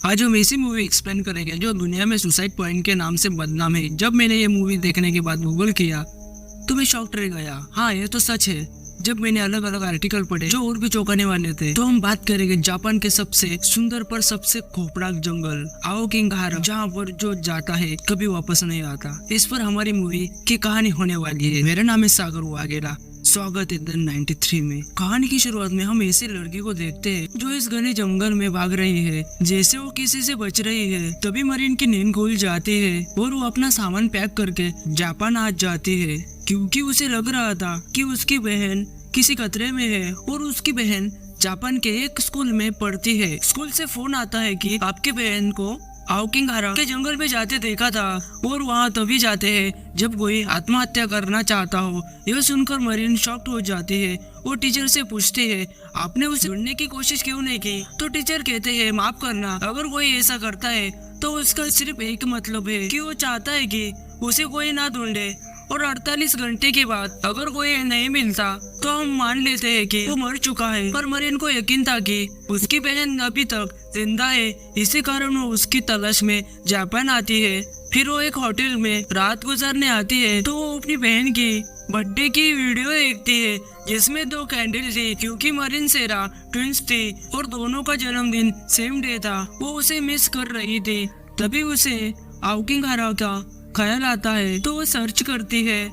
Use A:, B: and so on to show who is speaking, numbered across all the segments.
A: आज हम ऐसी मूवी एक्सप्लेन करेंगे जो दुनिया में सुसाइड पॉइंट के नाम से बदनाम है। जब मैंने ये मूवी देखने के बाद गूगल किया तो मैं शॉक्ड रह गया। हाँ, ये तो सच है। जब मैंने अलग अलग आर्टिकल पढ़े जो और भी चौंकाने वाले थे, तो हम बात करेंगे जापान के सबसे सुंदर पर सबसे खौफनाक जंगल आओकिंगाहारा, जहाँ पर जो जाता है कभी वापस नहीं आता। इस पर हमारी मूवी की कहानी होने वाली है। मेरा नाम है सागर वाघेला। स्वागत है द 93 में। कहानी की शुरुआत में हम ऐसी लड़की को देखते हैं जो इस घने जंगल में भाग रही है, जैसे वो किसी से बच रही है। तभी मरीन की नींद खुल जाती है और वो अपना सामान पैक करके जापान आ जाती है, क्योंकि उसे लग रहा था कि उसकी बहन किसी खतरे में है और उसकी बहन जापान के एक स्कूल में पढ़ती है। स्कूल से फोन आता है कि आपकी बहन को आओकिंगाहारा के जंगल में जाते देखा था और वहाँ तभी जाते हैं जब कोई आत्महत्या करना चाहता हो। यह सुनकर मरीन शॉक्ड हो जाती है और टीचर से पूछती है, आपने उसे ढूंढने की कोशिश क्यों नहीं की? तो टीचर कहते हैं, माफ करना, अगर कोई ऐसा करता है तो उसका सिर्फ एक मतलब है कि वो चाहता है कि उसे कोई ना ढूंढे, और 48 घंटे के बाद अगर कोई नहीं मिलता तो हम मान लेते हैं कि वो मर चुका है। पर मरीन को यकीन था कि उसकी बहन अभी तक जिंदा है, इसी कारण वो उसकी तलाश में जापान आती है। फिर वो एक होटल में रात गुजारने आती है तो वो अपनी बहन की बर्थडे की वीडियो देखती है जिसमें 2 कैंडल थी, क्योंकि मरीन सेरा ट्विंस थी और दोनों का जन्मदिन सेम डे था। वो उसे मिस कर रही थी। तभी उसे आओकिंगाहारा का ख्याल आता है तो वो सर्च करती है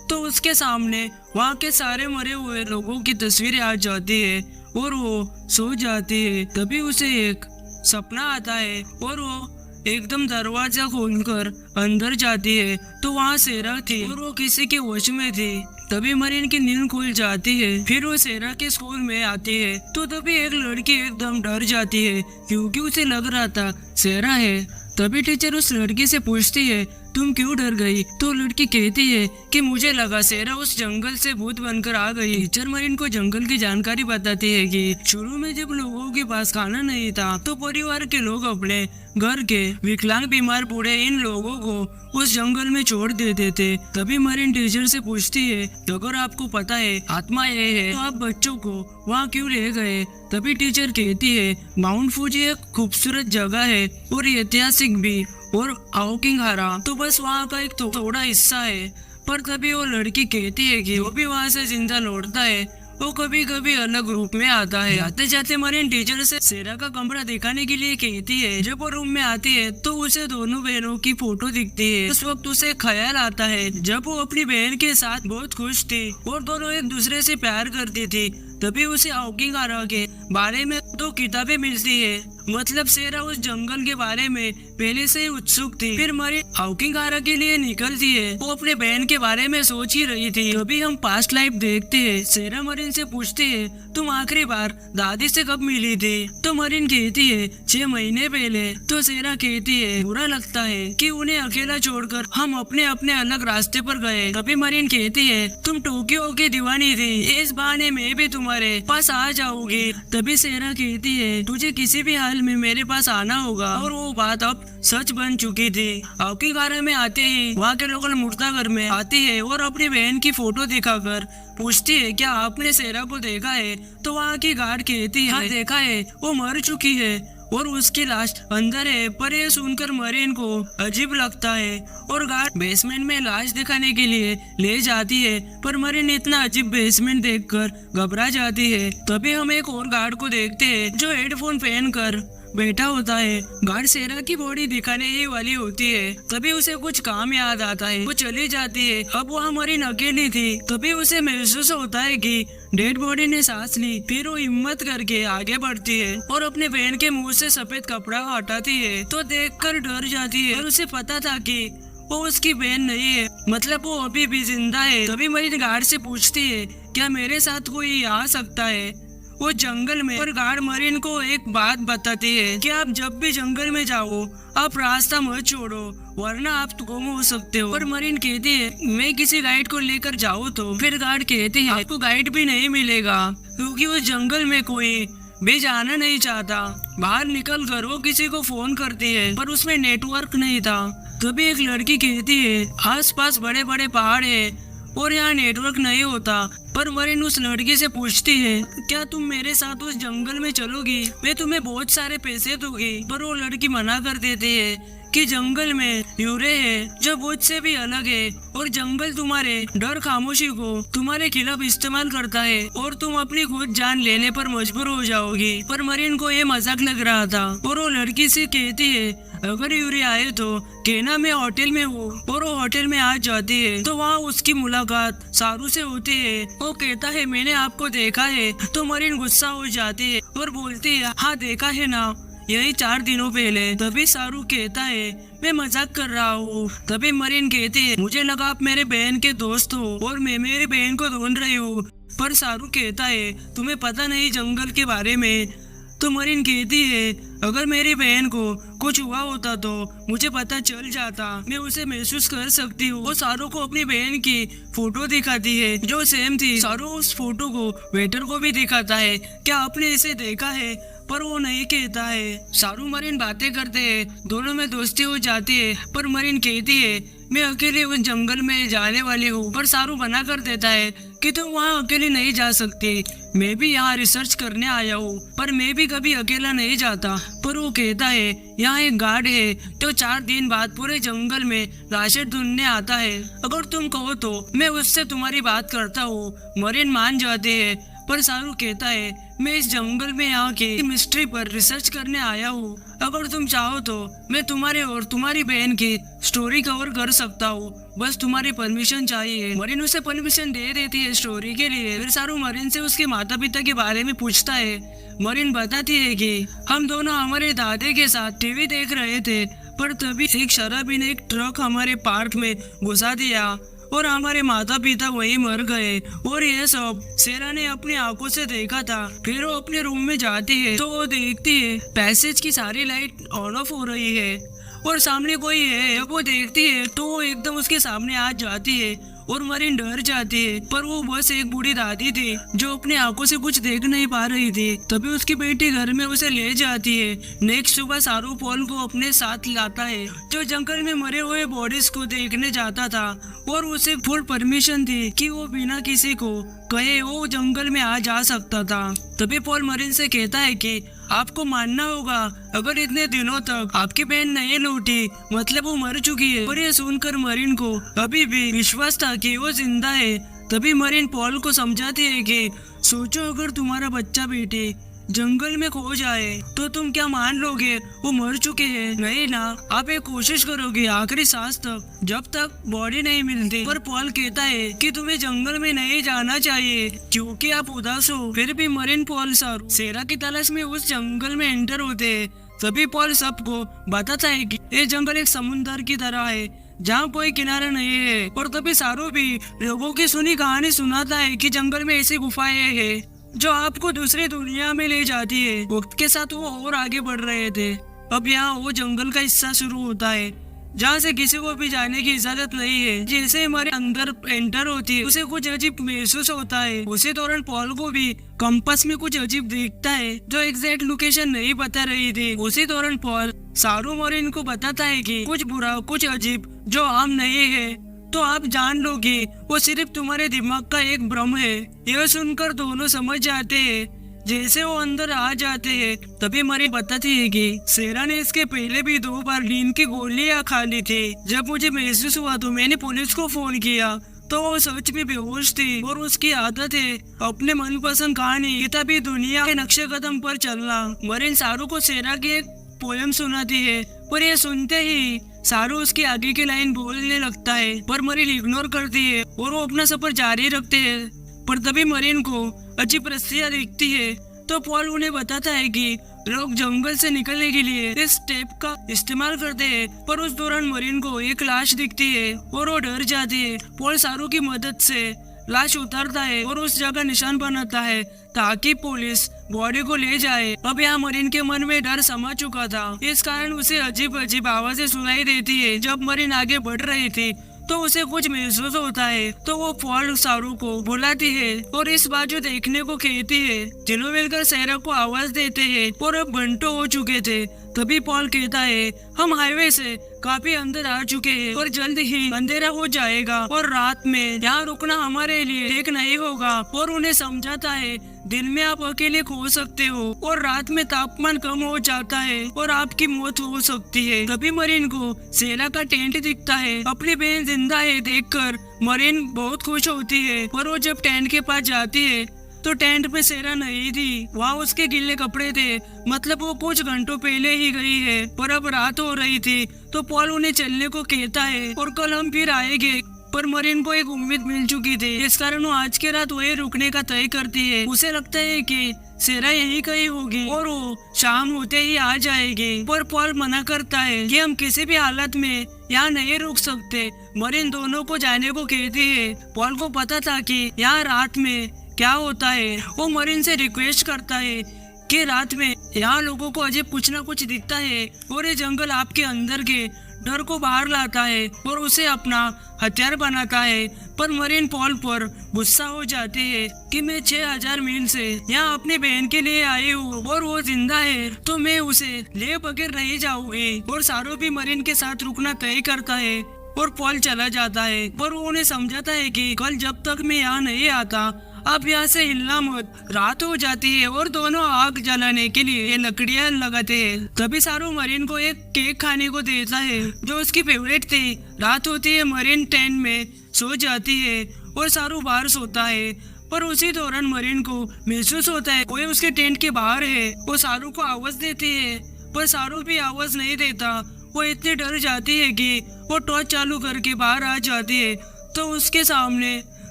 A: तो उसके सामने वहाँ के सारे मरे हुए लोगों की तस्वीरें आ जाती है और वो सो जाती है। तभी उसे एक सपना आता है और वो एकदम दरवाजा खोलकर अंदर जाती है तो वहाँ सेरा थी और वो किसी के वश में थी। तभी मरीन की नींद खुल जाती है। फिर वो सेरा के स्कूल में आती है तो तभी एक लड़की एकदम डर जाती है, क्योंकि उसे लग रहा था सेरा है। तभी टीचर उस लड़की से पूछती है, तुम क्यों डर गई? तो लड़की कहती है कि मुझे लगा सेरा उस जंगल से भूत बनकर आ गई। टीचर मरीन को जंगल की जानकारी बताती है कि शुरू में जब लोगों के पास खाना नहीं था तो परिवार के लोग अपने घर के विकलांग बीमार बूढ़े इन लोगों को उस जंगल में छोड़ देते थे। तभी मरीन टीचर से पूछती है, अगर आपको पता है आत्मा ये है तो आप बच्चों को वहाँ क्यों ले गए? तभी टीचर कहती है, माउंट फूजी एक खूबसूरत जगह है और ऐतिहासिक भी, और आओकिंगाहारा तो बस वहाँ का एक थोड़ा हिस्सा है। पर तभी वो लड़की कहती है कि वो भी वहाँ से जिंदा लौटता है, वो कभी कभी अलग रूप में आता है। आते जाते मरीन टीचर से सेरा का कमरा दिखाने के लिए कहती है। जब वो रूम में आती है तो उसे दोनों बहनों की फोटो दिखती है। उस वक्त उसे ख्याल आता है जब वो अपनी बहन के साथ बहुत खुश थी और दोनों एक दूसरे से प्यार करती थी। तभी उसे आओकिंगाहारा के बारे में 2 किताबें मिलती है। मतलब सेरा उस जंगल के बारे में पहले से ही उत्सुक थी। फिर मरीन आओकिंगाहारा के लिए निकलती है। वो अपने बहन के बारे में सोच ही रही थी। तभी हम पास्ट लाइफ देखते हैं। सेरा मरीन से पूछती है, तुम आखिरी बार दादी से कब मिली थी? तो मरीन कहती है 6 महीने पहले। तो सेरा कहती है, बुरा लगता है कि उन्हें अकेला छोड़कर हम अपने अपने अलग रास्ते पर गए। तभी मरीन कहती है, तुम टोक्यो की दीवानी थी, इस बहाने मैं भी तुम्हारे पास आ जाऊंगी। तभी सेरा कहती है, तुझे किसी भी हाल में मेरे पास आना होगा। और वो बात अब सच बन चुकी थी। आओकिंगाहारा में आते ही वहाँ के लोकल मुर्दाघर में आती है और अपनी बहन की फोटो दिखाकर पूछती है, क्या आपने सेरा को देखा है? तो वहाँ की गार्ड कहती है, हाँ देखा है, वो मर चुकी है और उसकी लाश अंदर है। पर ये सुनकर मरीन को अजीब लगता है और गार्ड बेसमेंट में लाश दिखाने के लिए ले जाती है। पर मरीन इतना अजीब बेसमेंट देखकर घबरा जाती है। तभी हम एक और गार्ड को देखते हैं जो हेडफोन पहनकर बैठा होता है। गार्ड सेरा की बॉडी दिखाने ही वाली होती है। तभी उसे कुछ काम याद आता है, वो चली जाती है। अब वहाँ मरीन अकेली थी। तभी उसे महसूस होता है कि डेड बॉडी ने सांस ली। फिर वो हिम्मत करके आगे बढ़ती है और अपने बहन के मुंह से सफेद कपड़ा हटाती है तो देखकर डर जाती है। और उसे पता था कि वो उसकी बहन नहीं है, मतलब वो अभी भी जिंदा है। तभी मरीन गार्ड से पूछती है, क्या मेरे साथ कोई आ सकता है वो जंगल में? और गार्ड मरीन को एक बात बताती है कि आप जब भी जंगल में जाओ आप रास्ता मत छोड़ो, वरना आप गुम हो सकते हो। और मरीन कहती है, मैं किसी गाइड को लेकर जाऊँ तो? फिर गार्ड कहते हैं, आपको गाइड भी नहीं मिलेगा, क्योंकि उस जंगल में कोई भी जाना नहीं चाहता। बाहर निकल कर वो किसी को फोन करती है पर उसमें नेटवर्क नहीं था। तभी एक लड़की कहती है, आस पास बड़े बड़े पहाड़ है और यहाँ नेटवर्क नहीं होता। पर मरीन उस लड़की से पूछती है, क्या तुम मेरे साथ उस जंगल में चलोगी? मैं तुम्हें बहुत सारे पैसे दूंगी। पर वो लड़की मना कर देती है कि जंगल में यूरे है जो मुझसे भी अलग है और जंगल तुम्हारे डर खामोशी को तुम्हारे खिलाफ इस्तेमाल करता है और तुम अपनी खुद जान लेने पर मजबूर हो जाओगी। पर मरीन को ये मजाक लग रहा था और वो लड़की से कहती है, अगर यूरी आए तो कहना मैं होटल में हूँ। और वो होटल में आ जाती है तो वहाँ उसकी मुलाकात सारू से होती है। वो कहता है, मैंने आपको देखा है। तो मरीन गुस्सा हो जाती है और बोलती है, हाँ देखा है ना, यही 4 दिनों पहले। तभी सारू कहता है, मैं मजाक कर रहा हूँ। तभी मरीन कहती है, मुझे लगा आप मेरे बहन के दोस्त हो और मैं मेरी बहन को ढूंढ रही हूँ। पर सारू कहता है, तुम्हें पता नहीं जंगल के बारे में। तो मरीन कहती है, अगर मेरी बहन को कुछ हुआ होता तो मुझे पता चल जाता, मैं उसे महसूस कर सकती हूँ। वो सारू को अपनी बहन की फोटो दिखाती है जो सेम थी। सारू उस फोटो को वेटर को भी दिखाता है, क्या आपने इसे देखा है? पर वो नहीं कहता है। सारू मरीन बातें करते हैं, दोनों में दोस्ती हो जाती है। पर मरीन कहती है, मैं अकेले उस जंगल में जाने वाली हूँ। पर सारू मना कर देता है कि तुम वहाँ अकेले नहीं जा सकती, मैं भी यहाँ रिसर्च करने आया हूँ, पर मैं भी कभी अकेला नहीं जाता। पर वो कहता है, यहाँ एक गार्ड है जो 4 दिन बाद पूरे जंगल में लाशें ढूंढने आता है, अगर तुम कहो तो मैं उससे तुम्हारी बात करता हूँ। मरीन मान जाते हैं। पर सारू कहता है, मैं इस जंगल में यहाँ की मिस्ट्री पर रिसर्च करने आया हूँ, अगर तुम चाहो तो मैं तुम्हारे और तुम्हारी बहन की स्टोरी कवर कर सकता हूँ, बस तुम्हारी परमिशन चाहिए। मरीन उसे परमिशन दे देती है स्टोरी के लिए। फिर सारू मरीन से उसके माता पिता के बारे में पूछता है। मरीन बताती है कि हम दोनों हमारे दादे के साथ टीवी देख रहे थे, पर तभी एक शराबी ने एक ट्रक हमारे पार्क में घुसा दिया और हमारे माता पिता वहीं मर गए। और ये सब सेरा ने अपनी आंखों से देखा था। फिर वो अपने रूम में जाती है तो वो देखती है पैसेज की सारी लाइट ऑन ऑफ हो रही है और सामने कोई है। वो देखती है तो वो एकदम उसके सामने आ जाती है और मरीन डर जाती है। पर वो बस एक बूढ़ी दादी थी जो अपनी आंखों से कुछ देख नहीं पा रही थी। तभी उसकी बेटी घर में उसे ले जाती है। नेक्स्ट सुबह सारू पॉल को अपने साथ लाता है जो जंगल में मरे हुए बॉडीज को देखने जाता था और उसे फुल परमिशन थी कि वो बिना किसी को कहे वो जंगल में आ जा सकता था। तभी पॉल मरीन से कहता है कि आपको मानना होगा, अगर इतने दिनों तक आपकी बहन नहीं लौटी मतलब वो मर चुकी है। और ये सुनकर मरीन को अभी भी विश्वास था कि वो जिंदा है। तभी मरीन पॉल को समझाती है कि सोचो, अगर तुम्हारा बच्चा बेटी जंगल में खो जाए तो तुम क्या मान लोगे वो मर चुके हैं? नहीं ना, आप एक कोशिश करोगे आखिरी सांस तक, जब तक बॉडी नहीं मिलती। पर पॉल कहता है कि तुम्हें जंगल में नहीं जाना चाहिए क्योंकि आप उदास हो। फिर भी मरीन पॉल सारू सेरा की तलाश में उस जंगल में एंटर होते हैं। तभी पॉल सबको बताता है कि ये जंगल एक समुद्र की तरह है जहाँ कोई किनारा नहीं है। और तभी सारू भी लोगों की सुनी कहानी सुनाता है कि जंगल में ऐसी गुफाएं हैं जो आपको दूसरी दुनिया में ले जाती है। वक्त के साथ वो और आगे बढ़ रहे थे। अब यहाँ वो जंगल का हिस्सा शुरू होता है जहाँ से किसी को भी जाने की इजाजत नहीं है। जैसे हमारे अंदर एंटर होती है उसे कुछ अजीब महसूस होता है। उसी दौरान पॉल को भी कंपास में कुछ अजीब दिखता है जो एग्जैक्ट लोकेशन नहीं बता रही थी। उसी दौरान पॉल सारू मरीन को बताता है कि कुछ बुरा, कुछ अजीब जो आम नहीं है तो आप जान लोगे वो सिर्फ तुम्हारे दिमाग का एक भ्रम है। यह सुनकर दोनों समझ जाते हैं। जैसे वो अंदर आ जाते हैं तभी मरीन बताती है कि सेरा ने इसके पहले भी 2 बार नींद की गोलियां खा ली थी। जब मुझे महसूस हुआ तो मैंने पुलिस को फोन किया तो वो सच में बेहोश थी। और उसकी आदत है अपने मनपसंद कहानी किताबी दुनिया के नक्शे कदम पर चलना। मरीन सारू को सेरा की एक पोयम सुनाती है पर ये सुनते ही सारू उसकी आगे की लाइन बोलने लगता है पर मरीन इग्नोर करती है और वो अपना सफर जारी रखते हैं। पर तभी मरीन को अजीब रस्सियां दिखती है तो पॉल उन्हें बताता है कि लोग जंगल से निकलने के लिए इस टेप का इस्तेमाल करते हैं। पर उस दौरान मरीन को एक लाश दिखती है और वो डर जाती है। पॉल सारू की मदद से लाश उतारता है और उस जगह निशान बनाता है ताकि पुलिस बॉडी को ले जाए। अब यहाँ मरीन के मन में डर समा चुका था, इस कारण उसे अजीब अजीब आवाजें सुनाई देती है। जब मरीन आगे बढ़ रही थी तो उसे कुछ महसूस होता है तो वो पॉल सारू को बुलाती है और इस बाजू देखने को कहती है। तीनों मिलकर सेरा को आवाज देते हैं और अब घंटों हो चुके थे तभी पॉल कहता है, हम हाईवे से काफी अंदर आ चुके हैं और जल्द ही अंधेरा हो जाएगा और रात में यहाँ रुकना हमारे लिए ठीक नहीं होगा। और उन्हें समझाता है, दिन में आप अकेले खो सकते हो और रात में तापमान कम हो जाता है और आपकी मौत हो सकती है। तभी मरीन को सेरा का टेंट दिखता है। अपनी बहन जिंदा है देखकर मरीन बहुत खुश होती है। और वो जब टेंट के पास जाती है तो टेंट में सेरा नहीं थी, वहाँ उसके गिले कपड़े थे। मतलब वो कुछ घंटों पहले ही गई है। पर अब रात हो रही थी तो पॉल उन्हें चलने को कहता है और कल हम फिर आएंगे। पर मरीन को एक उम्मीद मिल चुकी थी, इस कारण वो आज के रात वही रुकने का तय करती है। उसे लगता है कि सेरा यही कहीं होगी और वो शाम होते ही आ जाएगी। पर पॉल मना करता है कि हम किसी भी हालत में यहाँ नहीं रुक सकते। मरीन दोनों को जाने को कहती है। पॉल को पता था कि यहाँ रात में क्या होता है। वो मरीन से रिक्वेस्ट करता है कि रात में यहाँ लोगों को अजब कुछ ना कुछ दिखता है और ये जंगल आपके अंदर के डर को बाहर लाता है और उसे अपना हथियार बनाता है। पर मरीन पॉल पर गुस्सा हो जाती है कि मैं 6000 मील से यहाँ अपनी बहन के लिए आई हूँ और वो जिंदा है तो मैं उसे ले बगैर नहीं जाऊंगी। और सारो भी मरीन के साथ रुकना तय करता है और पॉल चला जाता है। पर वो उन्हें समझाता है कि कल जब तक मैं यहाँ नहीं आता अब यहाँ से हिलना मत। रात हो जाती है और दोनों आग जलाने के लिए लकड़ियाँ लगाते हैं। तभी सारो मरीन को एक केक खाने को देता है जो उसकी फेवरेट थी। रात होती है, मरीन टेंट में सो जाती है और सारो बाहर सोता है। पर उसी दौरान मरीन को महसूस होता है कोई उसके टेंट के बाहर है। वो सारो को आवाज देती है पर सारो भी आवाज नहीं देता। वो इतनी डर जाती है कि वो टॉर्च चालू करके बाहर आ जाती है तो उसके सामने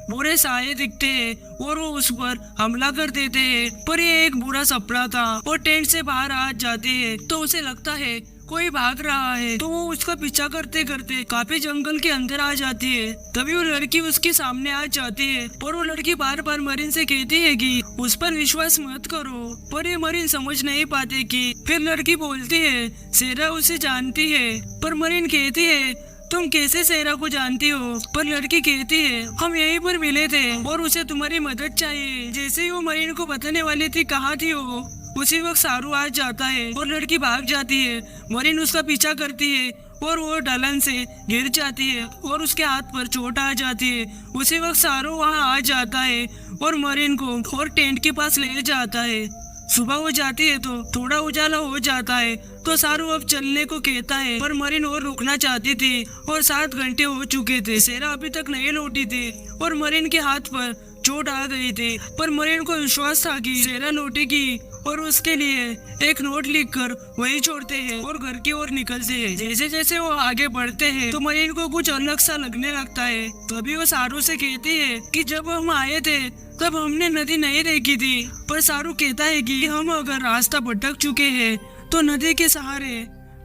A: बुरे साये दिखते हैं और वो उस पर हमला कर देते हैं। पर ये एक बुरा सपना था। वो टेंट से बाहर आ जाते हैं तो उसे लगता है कोई भाग रहा है तो वो उसका पीछा करते करते काफी जंगल के अंदर आ जाती है। तभी वो लड़की उसके सामने आ जाती है और वो लड़की बार बार मरीन से कहती है कि उस पर विश्वास मत करो। पर ये मरीन समझ नहीं पाते कि फिर लड़की बोलती है सेरा उसे जानती है। पर मरीन कहती है तुम कैसे सेरा को जानती हो। पर लड़की कहती है हम यहीं पर मिले थे और उसे तुम्हारी मदद चाहिए। जैसे ही वो मरीन को बताने वाली थी कहाँ थी वो, उसी वक्त सारू आ जाता है और लड़की भाग जाती है। मरीन उसका पीछा करती है और वो ढलान से गिर जाती है और उसके हाथ पर चोट आ जाती है। उसी वक्त सारू वहाँ आ जाता है और मरीन को और टेंट के पास ले जाता है। सुबह हो जाती है तो थोड़ा उजाला हो जाता है तो सारू अब चलने को कहता है। पर मरीन और रुकना चाहती थी और 7 घंटे हो चुके थे। सेरा अभी तक नहीं लौटी थी और मरीन के हाथ पर चोट आ गई थी। पर मरीन को विश्वास था कि सेरा लौटेगी और उसके लिए एक नोट लिखकर वहीं छोड़ते हैं और घर की ओर निकलते हैं। जैसे जैसे वो आगे बढ़ते हैं तो मरीन को कुछ अलग सा लगने लगता है। तभी वो सारू से कहती है कि जब हम आए थे तब हमने नदी नहीं देखी थी। पर सारू कहता है कि हम अगर रास्ता भटक चुके हैं तो नदी के सहारे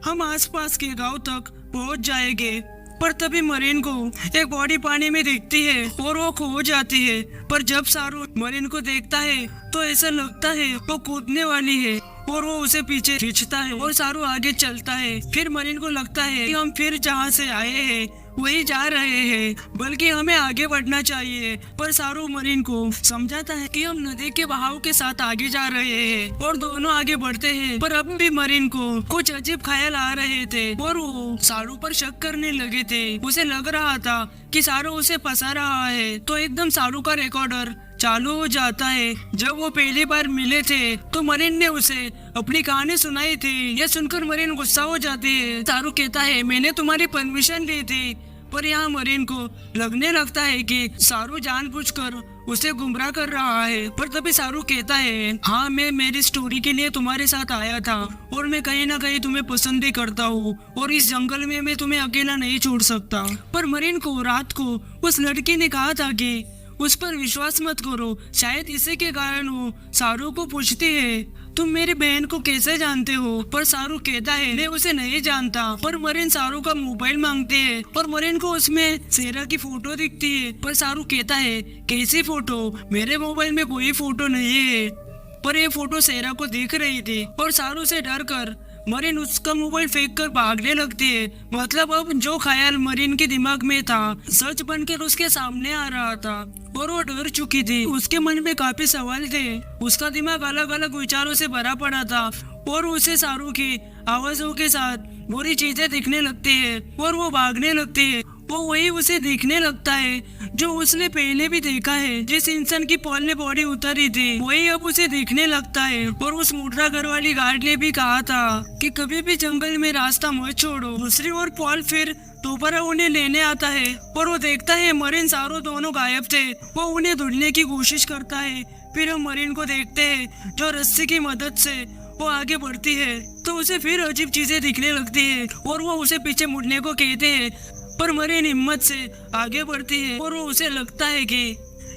A: हम आसपास के गांव तक पहुंच जाएंगे। पर तभी मरीन को एक बॉडी पानी में दिखती है और वो खो जाती है। पर जब सारू मरीन को देखता है तो ऐसा लगता है वो कूदने वाली है और वो उसे पीछे खींचता है और सारू आगे चलता है। फिर मरीन को लगता है कि हम फिर जहाँ से आए हैं वही जा रहे हैं, बल्कि हमें आगे बढ़ना चाहिए। पर सारू मरीन को समझाता है कि हम नदी के बहाव के साथ आगे जा रहे हैं और दोनों आगे बढ़ते हैं। पर अब भी मरीन को कुछ अजीब ख्याल आ रहे थे और वो सारू पर शक करने लगे थे। उसे लग रहा था कि सारू उसे फंसा रहा है। तो एकदम सारू का रिकॉर्डर चालू हो जाता है। जब वो पहली बार मिले थे तो मरीन ने उसे अपनी कहानी सुनाई थी। यह सुनकर मरीन गुस्सा हो जाती है। सारू कहता है मैंने तुम्हारी परमिशन ली थी। पर यहाँ मरीन को लगने लगता है कि सारू जानबूझकर उसे गुमराह कर रहा है। पर तभी सारू कहता है हाँ मैं मेरी स्टोरी के लिए तुम्हारे साथ आया था और मैं कहीं ना कहीं तुम्हें पसंद भी करता हूँ और इस जंगल में मैं तुम्हें अकेला नहीं छोड़ सकता। पर मरीन को रात को उस लड़की ने कहा था कि उस पर विश्वास मत करो, शायद इसी के कारण वो सारू को पूछती है तुम मेरी बहन को कैसे जानते हो। पर सारू कहता है मैं उसे नहीं जानता। पर मरीन सारू का मोबाइल मांगते हैं और मरीन को उसमें सेरा की फोटो दिखती है। पर सारू कहता है कैसी फोटो, मेरे मोबाइल में कोई फोटो नहीं है। पर ये फोटो सेरा को दिख रही थी और सारू से डर कर मरीन उसका मोबाइल फेंक कर भागने लगती है। मतलब अब जो ख्याल मरीन के दिमाग में था सच बनकर उसके सामने आ रहा था और वो डर चुकी थी। उसके मन में काफी सवाल थे। उसका दिमाग अलग अलग विचारों से भरा पड़ा था और उसे सारू की आवाजों के साथ बुरी चीजें दिखने लगती है और वो भागने लगती है। वो वही उसे दिखने लगता है जो उसने पहले भी देखा है। जिस इंसान की पॉल ने बॉडी उतारी थी वही अब उसे दिखने लगता है। और उस मुद्रा घर वाली गार्ड ने भी कहा था कि कभी भी जंगल में रास्ता मत छोड़ो। दूसरी ओर पॉल फिर दोबारा उन्हें लेने आता है और वो देखता है मरीन सारो दोनों गायब थे। वो उन्हें ढूंढने की कोशिश करता है। फिर हम मरीन को देखते हैं जो रस्सी की मदद से वो आगे बढ़ती है तो उसे फिर अजीब चीजें दिखने लगती है और वो उसे पीछे मुड़ने को कहते हैं। पर मरीन हिम्मत से आगे बढ़ती है और वो उसे लगता है कि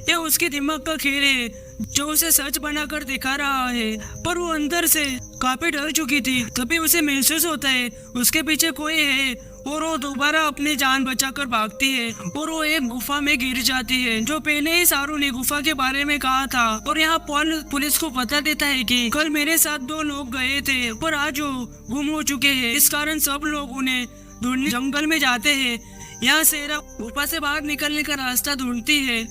A: ये उसके दिमाग का खेल है जो उसे सच बनाकर दिखा रहा है। पर वो अंदर से काफी डर चुकी थी। तभी उसे महसूस होता है उसके पीछे कोई है और वो दोबारा अपनी जान बचाकर भागती है और वो एक गुफा में गिर जाती है जो पहले ही सारू ने गुफा के बारे में कहा था। और यहाँ पॉल पुलिस को बता देता है कि कल मेरे साथ 2 लोग गए थे पर आज वो गुम हो चुके हैं। इस कारण सब लोग उन्हें ढूंढने जंगल में जाते हैं। यहाँ सेरा गुफा से बाहर निकलने का रास्ता ढूंढती है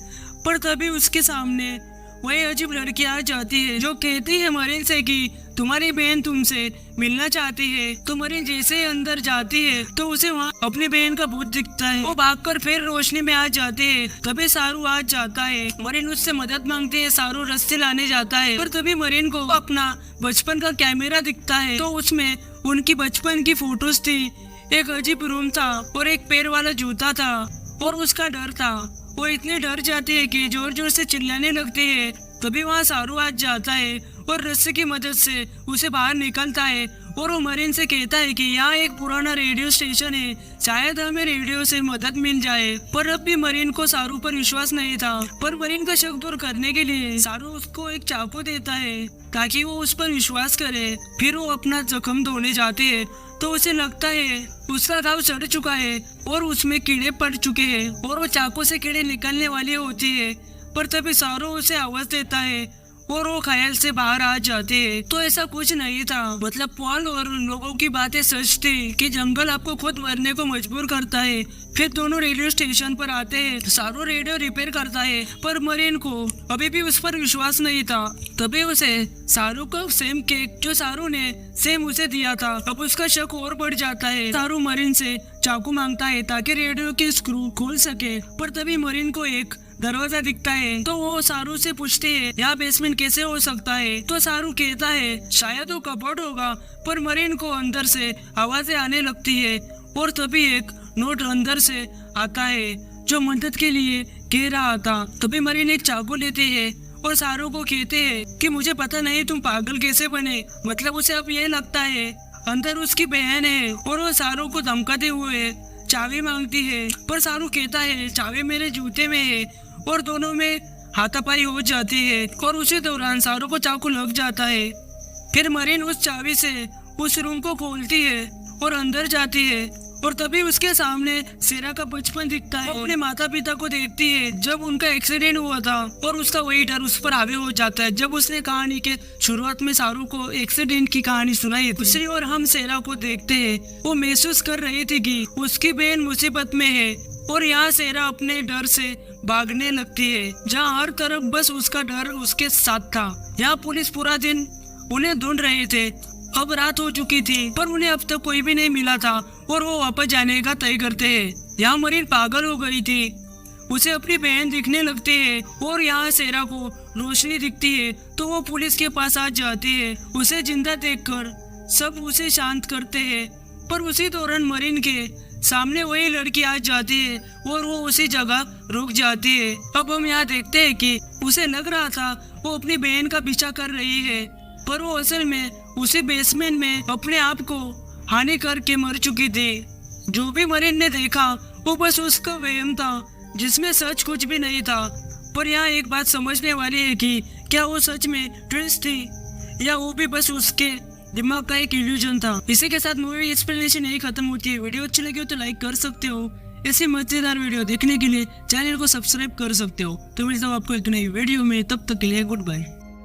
A: पर तभी उसके सामने वही अजीब लड़की आ जाती है जो कहती है मरीन से कि तुम्हारी बहन तुमसे मिलना चाहती है। तो मरीन जैसे ही अंदर जाती है तो उसे वहाँ अपनी बहन का भूत दिखता है। वो भागकर फिर रोशनी में आ जाती है। तभी सारू आ जाता है। मरीन उससे मदद मांगती है। सारू रस्ते लाने जाता है पर तभी मरीन को अपना बचपन का कैमरा दिखता है तो उसमें उनकी बचपन की फोटोज थी। एक अजीब रूम था और एक पैर वाला जूता था और उसका डर था। वो इतनी डर जाती है कि जोर जोर से चिल्लाने लगती है। तभी वहाँ सारू आ जाता है और रस्सी की मदद से उसे बाहर निकलता है और वो मरीन से कहता है कि यहाँ एक पुराना रेडियो स्टेशन है, शायद हमें रेडियो से मदद मिल जाए। पर अब भी मरीन को सारू पर विश्वास नहीं था। पर मरीन का शक दूर करने के लिए सारू उसको एक चाकू देता है ताकि वो उस पर विश्वास करे। फिर वो अपना जख्म धोने जाते हैं तो उसे लगता है उसका घाव सड़ चुका है और उसमें कीड़े पड़ चुके हैं और वो चाकू से कीड़े निकलने वाली होती है। पर तभी सारू उसे आवाज देता है और वो ख्याल से बाहर आ जाते हैं। तो ऐसा कुछ नहीं था। मतलब पॉल और उन लोगों की बातें सच थी कि जंगल आपको खुद मरने को मजबूर करता है। फिर दोनों रेडियो स्टेशन पर आते हैं। सारू रेडियो रिपेयर करता है पर मरीन को अभी भी उस पर विश्वास नहीं था। तभी उसे सारू का सेम केक जो सारू ने सेम उसे दिया था अब उसका शक और बढ़ जाता है। सारू मरीन से चाकू मांगता है ताकि रेडियो की स्क्रू खोल सके। पर तभी मरीन को एक दरवाजा दिखता है तो वो सारू से पूछती है यहाँ बेसमेंट कैसे हो सकता है। तो सारू कहता है शायद वो कपबोर्ड होगा। पर मरीन को अंदर से आवाजें आने लगती है और तभी एक नोट अंदर से आता है जो मदद के लिए कह रहा था। तभी मरीन एक चाकू लेते हैं और सारू को कहते हैं कि मुझे पता नहीं तुम पागल कैसे बने। मतलब उसे अब ये लगता है अंदर उसकी बहन है और वो सारू को धमकाते हुए चाबी मांगती है। पर सारू कहता है चाबी मेरे जूते में है और दोनों में हाथापाई हो जाती है और उसी दौरान सारू को चाकू लग जाता है। फिर मरीन उस चाबी से उस रूम को खोलती है और अंदर जाती है और तभी उसके सामने सेरा का बचपन दिखता है। अपने माता पिता को देखती है जब उनका एक्सीडेंट हुआ था और उसका वही डर उस पर हावी हो जाता है जब उसने कहानी के शुरुआत में सारू को एक्सीडेंट की कहानी सुनाई। दूसरी ओर हम सेरा को देखते हैं। वो महसूस कर रही थी कि उसकी बहन मुसीबत में है और यहाँ सेरा अपने डर से भागने लगती है जहाँ हर तरफ बस उसका डर उसके साथ था। यहाँ पुलिस पूरा दिन उन्हें ढूंढ रहे थे। अब रात हो चुकी थी पर उन्हें अब तक कोई भी नहीं मिला था और वो वापस जाने का तय करते हैं। यहाँ मरीन पागल हो गई थी। उसे अपनी बहन दिखने लगती है और यहाँ सेरा को रोशनी दिखती है तो वो पुलिस के पास आ जाती है। उसे जिंदा देखकर सब उसे शांत करते हैं पर उसी दौरान मरीन के सामने वही लड़की आ जाती है और वो उसी जगह रुक जाती है। अब हम यहाँ देखते हैं कि उसे लग रहा था वो अपनी बहन का पीछा कर रही है पर वो असल में उसी बेसमेंट में अपने आप को हानि करके मर चुकी थी। जो भी मरीन ने देखा वो बस उसका वहम था जिसमें सच कुछ भी नहीं था। पर यहाँ एक बात समझने वाली है कि क्या वो सच में ट्विस्ट थी या वो भी बस उसके दिमाग का एक इल्यूजन था। इसी के साथ मूवी एक्सप्लेनेशन यही खत्म होती है। वीडियो अच्छी लगी हो तो लाइक कर सकते हो। ऐसे मजेदार वीडियो देखने के लिए चैनल को सब्सक्राइब कर सकते हो। तो मिलता हूँ आपको एक नई वीडियो में, तब तक के लिए गुड बाय।